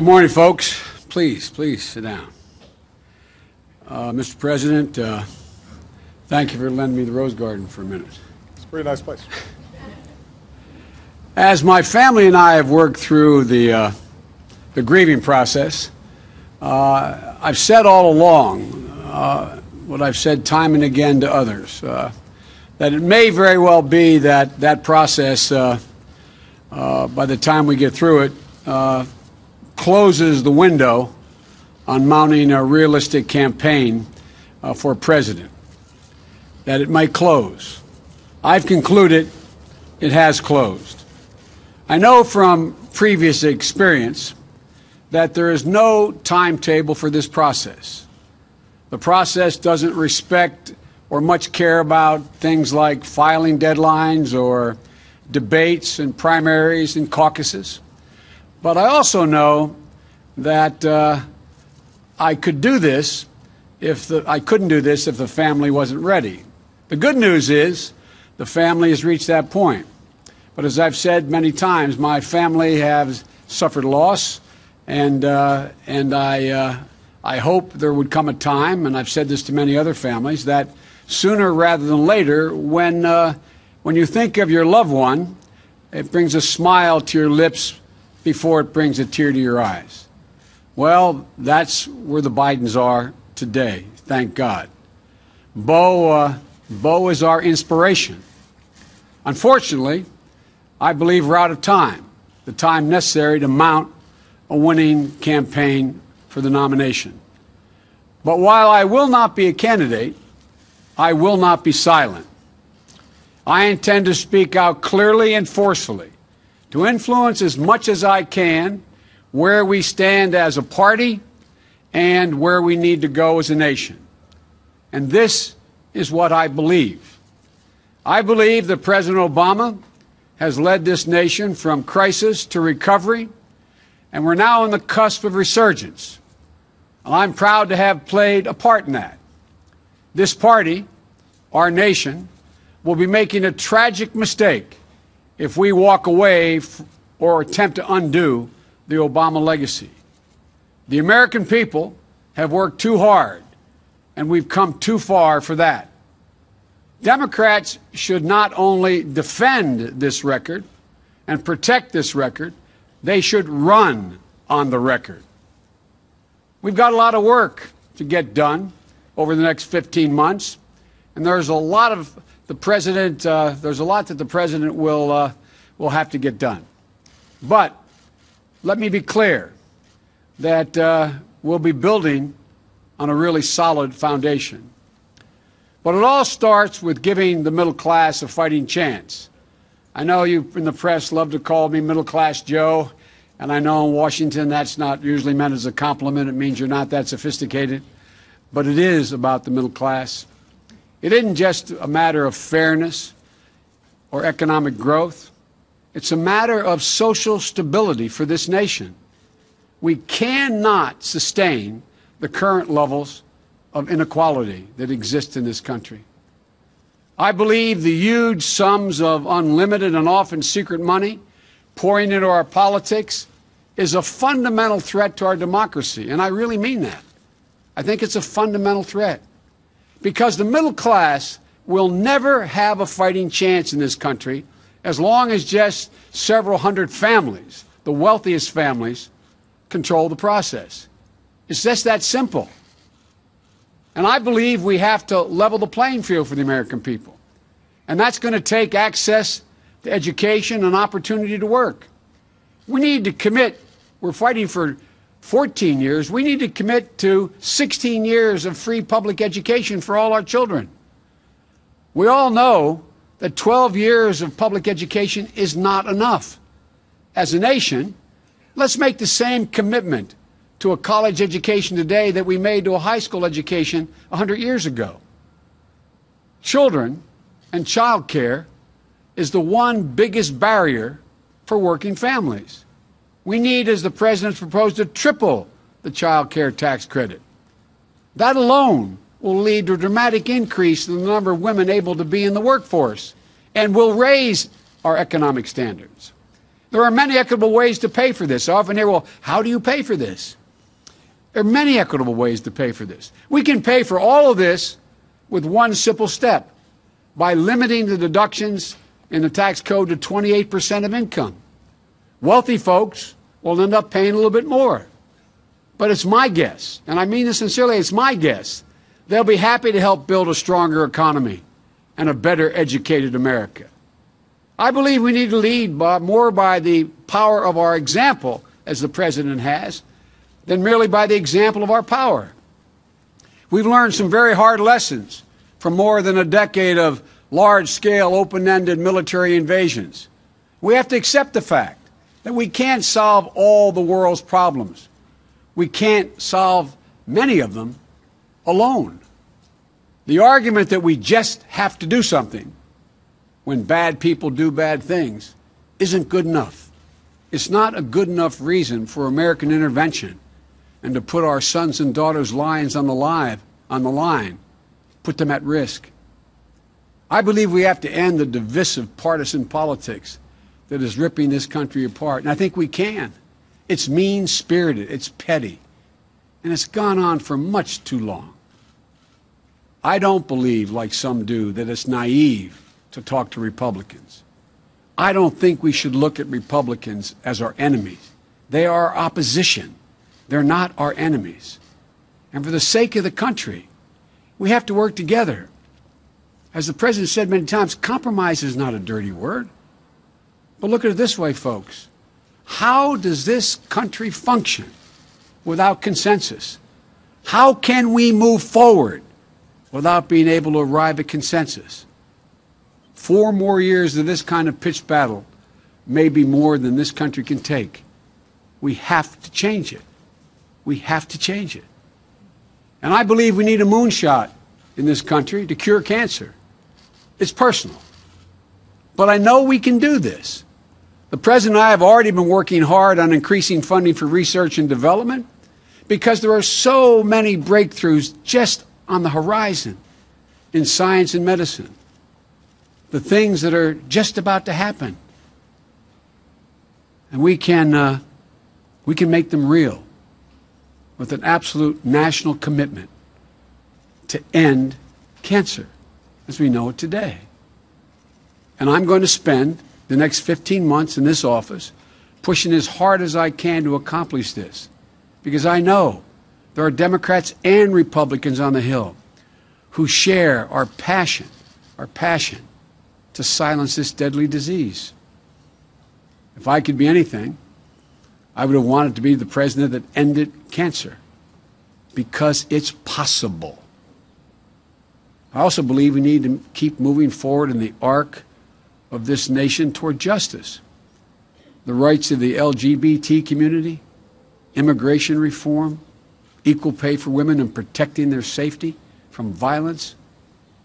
Good morning, folks. Please sit down. Mr. President, thank you for lending me the Rose Garden for a minute. It's a pretty nice place. As my family and I have worked through the grieving process, I've said all along what I've said time and again to others, that it may very well be that that process, by the time we get through it, closes the window on mounting a realistic campaign for president, that it might close. I've concluded it has closed. I know from previous experience that there is no timetable for this process. The process doesn't respect or much care about things like filing deadlines or debates and primaries and caucuses. But I also know that I couldn't do this if the family wasn't ready. The good news is the family has reached that point. But as I've said many times, my family has suffered loss, and I hope there would come a time, and I've said this to many other families, that sooner rather than later, when you think of your loved one, it brings a smile to your lips before it brings a tear to your eyes. Well, that's where the Bidens are today, thank God. Bo is our inspiration. Unfortunately, I believe we're out of time, the time necessary to mount a winning campaign for the nomination. But while I will not be a candidate, I will not be silent. I intend to speak out clearly and forcefully, to influence as much as I can where we stand as a party and where we need to go as a nation. And this is what I believe. I believe that President Obama has led this nation from crisis to recovery, and we're now on the cusp of resurgence. I'm proud to have played a part in that. This party, our nation, will be making a tragic mistake if we walk away or attempt to undo the Obama legacy. The American people have worked too hard, and we've come too far for that. Democrats should not only defend this record and protect this record, they should run on the record. We've got a lot of work to get done over the next 15 months, and there's a lot of that the president will have to get done. But let me be clear that we'll be building on a really solid foundation. But it all starts with giving the middle class a fighting chance. I know you in the press love to call me Middle Class Joe, and I know in Washington that's not usually meant as a compliment. It means you're not that sophisticated. But it is about the middle class. It isn't just a matter of fairness or economic growth. It's a matter of social stability for this nation. We cannot sustain the current levels of inequality that exist in this country. I believe the huge sums of unlimited and often secret money pouring into our politics is a fundamental threat to our democracy, and I really mean that. I think it's a fundamental threat. Because the middle class will never have a fighting chance in this country as long as just several hundred families, the wealthiest families, control the process. It's just that simple. And I believe we have to level the playing field for the American people. And that's going to take access to education and opportunity to work. We need to commit. We're fighting for 14 years, we need to commit to 16 years of free public education for all our children. We all know that 12 years of public education is not enough. As a nation, let's make the same commitment to a college education today that we made to a high school education 100 years ago. Children and child care is the one biggest barrier for working families. We need, as the President's proposed, to triple the child care tax credit. That alone will lead to a dramatic increase in the number of women able to be in the workforce and will raise our economic standards. There are many equitable ways to pay for this. I often hear, well, how do you pay for this? There are many equitable ways to pay for this. We can pay for all of this with one simple step, by limiting the deductions in the tax code to 28% of income. Wealthy folks will end up paying a little bit more. But it's my guess, and I mean this sincerely, it's my guess, they'll be happy to help build a stronger economy and a better educated America. I believe we need to lead more by the power of our example, as the President has, than merely by the example of our power. We've learned some very hard lessons from more than a decade of large-scale, open-ended military invasions. We have to accept the fact that we can't solve all the world's problems. We can't solve many of them alone. The argument that we just have to do something when bad people do bad things isn't good enough. It's not a good enough reason for American intervention and to put our sons and daughters' lives on the line, put them at risk. I believe we have to end the divisive partisan politics that is ripping this country apart, and I think we can. It's mean-spirited, it's petty, and it's gone on for much too long. I don't believe, like some do, that it's naive to talk to Republicans. I don't think we should look at Republicans as our enemies. They are our opposition. They're not our enemies. And for the sake of the country, we have to work together. As the President said many times, compromise is not a dirty word. But look at it this way, folks. How does this country function without consensus? How can we move forward without being able to arrive at consensus? 4 more years of this kind of pitched battle may be more than this country can take. We have to change it. We have to change it. And I believe we need a moonshot in this country to cure cancer. It's personal. But I know we can do this. The President and I have already been working hard on increasing funding for research and development because there are so many breakthroughs just on the horizon in science and medicine. The things that are just about to happen. And we can make them real with an absolute national commitment to end cancer as we know it today. And I'm going to spend the next 15 months in this office pushing as hard as I can to accomplish this, because I know there are Democrats and Republicans on the Hill who share our passion to silence this deadly disease. If I could be anything, I would have wanted to be the president that ended cancer, because it's possible. I also believe we need to keep moving forward in the arc of this nation toward justice. The rights of the LGBT community, immigration reform, equal pay for women and protecting their safety from violence,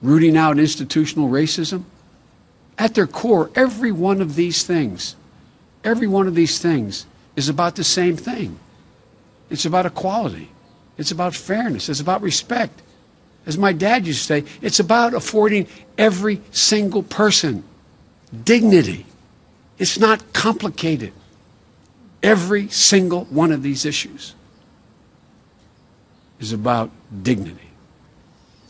rooting out institutional racism. At their core, every one of these things is about the same thing. It's about equality. It's about fairness. It's about respect. As my dad used to say, it's about affording every single person dignity. It's not complicated. Every single one of these issues is about dignity.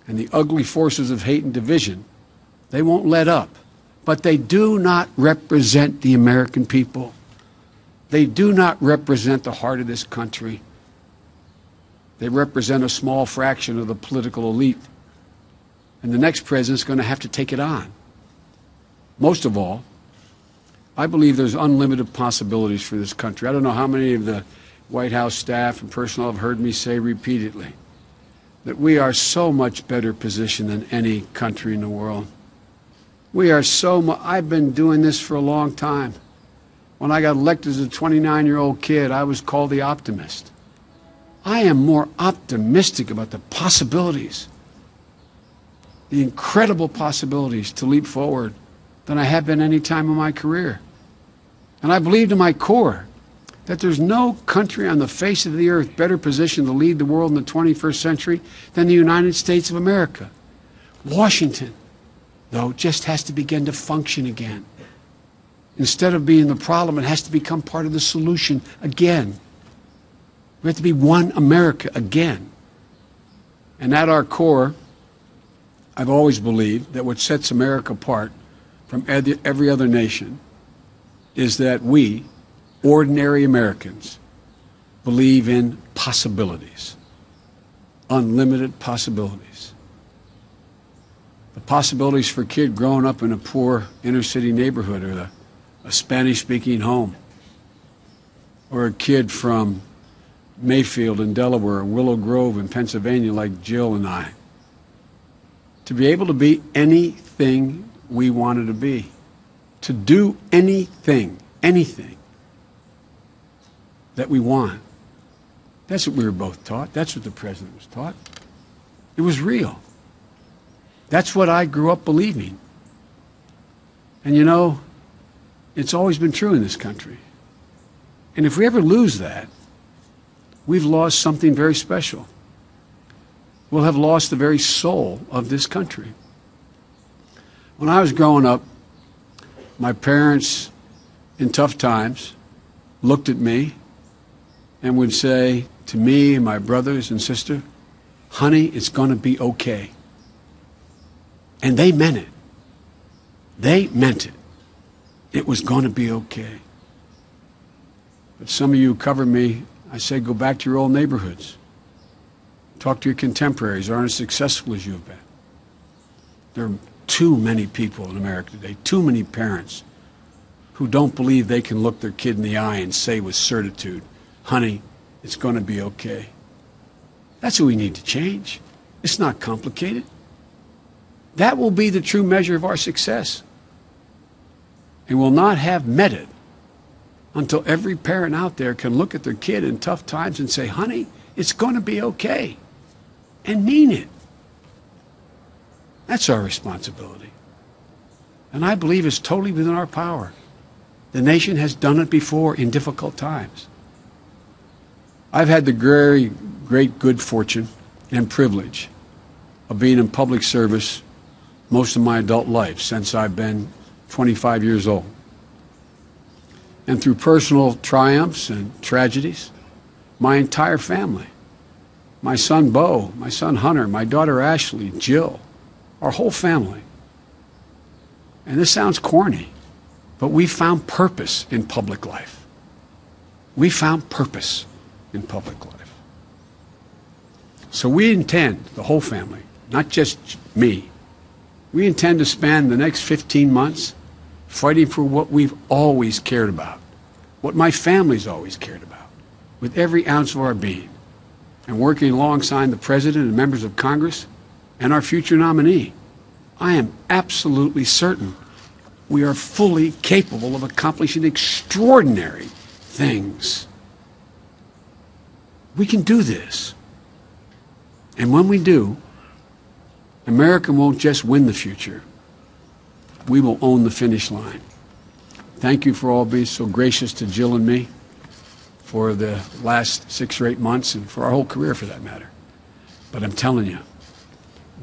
And the ugly forces of hate and division, they won't let up. But they do not represent the American people. They do not represent the heart of this country. They represent a small fraction of the political elite. And the next president's going to have to take it on. Most of all, I believe there's unlimited possibilities for this country. I don't know how many of the White House staff and personnel have heard me say repeatedly that we are so much better positioned than any country in the world. We are I've been doing this for a long time. When I got elected as a 29-year-old kid, I was called the optimist. I am more optimistic about the possibilities, the incredible possibilities to leap forward than I have been any time in my career. And I believe to my core that there's no country on the face of the earth better positioned to lead the world in the 21st century than the United States of America. Washington, though, just has to begin to function again. Instead of being the problem, it has to become part of the solution again. We have to be one America again. And at our core, I've always believed that what sets America apart from every other nation is that we, ordinary Americans, believe in possibilities, unlimited possibilities. The possibilities for a kid growing up in a poor inner-city neighborhood, or a Spanish-speaking home, or a kid from Mayfield in Delaware, or Willow Grove in Pennsylvania like Jill and I, to be able to be anything we wanted to be, to do anything that we want. That's what we were both taught. That's what the president was taught. It was real. That's what I grew up believing. And you know, it's always been true in this country. And if we ever lose that, we've lost something very special. We'll have lost the very soul of this country. When I was growing up, my parents, in tough times, looked at me and would say to me and my brothers and sister, "Honey, it's going to be okay." And they meant it. They meant it. It was going to be okay. But some of you who cover me, I say, go back to your old neighborhoods. Talk to your contemporaries who aren't as successful as you have been. There are too many people in America today, too many parents who don't believe they can look their kid in the eye and say with certitude, "Honey, it's going to be okay." That's what we need to change. It's not complicated. That will be the true measure of our success. And we'll not have met it until every parent out there can look at their kid in tough times and say, "Honey, it's going to be okay," and mean it. That's our responsibility. And I believe it's totally within our power. The nation has done it before in difficult times. I've had the very great good fortune and privilege of being in public service most of my adult life, since I've been 25 years old. And through personal triumphs and tragedies, my entire family, my son Bo, my son Hunter, my daughter Ashley, Jill, our whole family. And this sounds corny, but we found purpose in public life. We found purpose in public life. So we intend, the whole family, not just me, we intend to spend the next 15 months fighting for what we've always cared about, what my family's always cared about, with every ounce of our being, and working alongside the President and members of Congress and our future nominee. I am absolutely certain we are fully capable of accomplishing extraordinary things. We can do this. And when we do, America won't just win the future. We will own the finish line. Thank you for all being so gracious to Jill and me for the last 6 or 8 months, and for our whole career for that matter. But I'm telling you,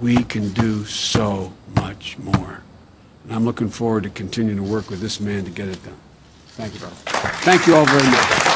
we can do so much more. And I'm looking forward to continuing to work with this man to get it done. Thank you, brother. Thank you all very much.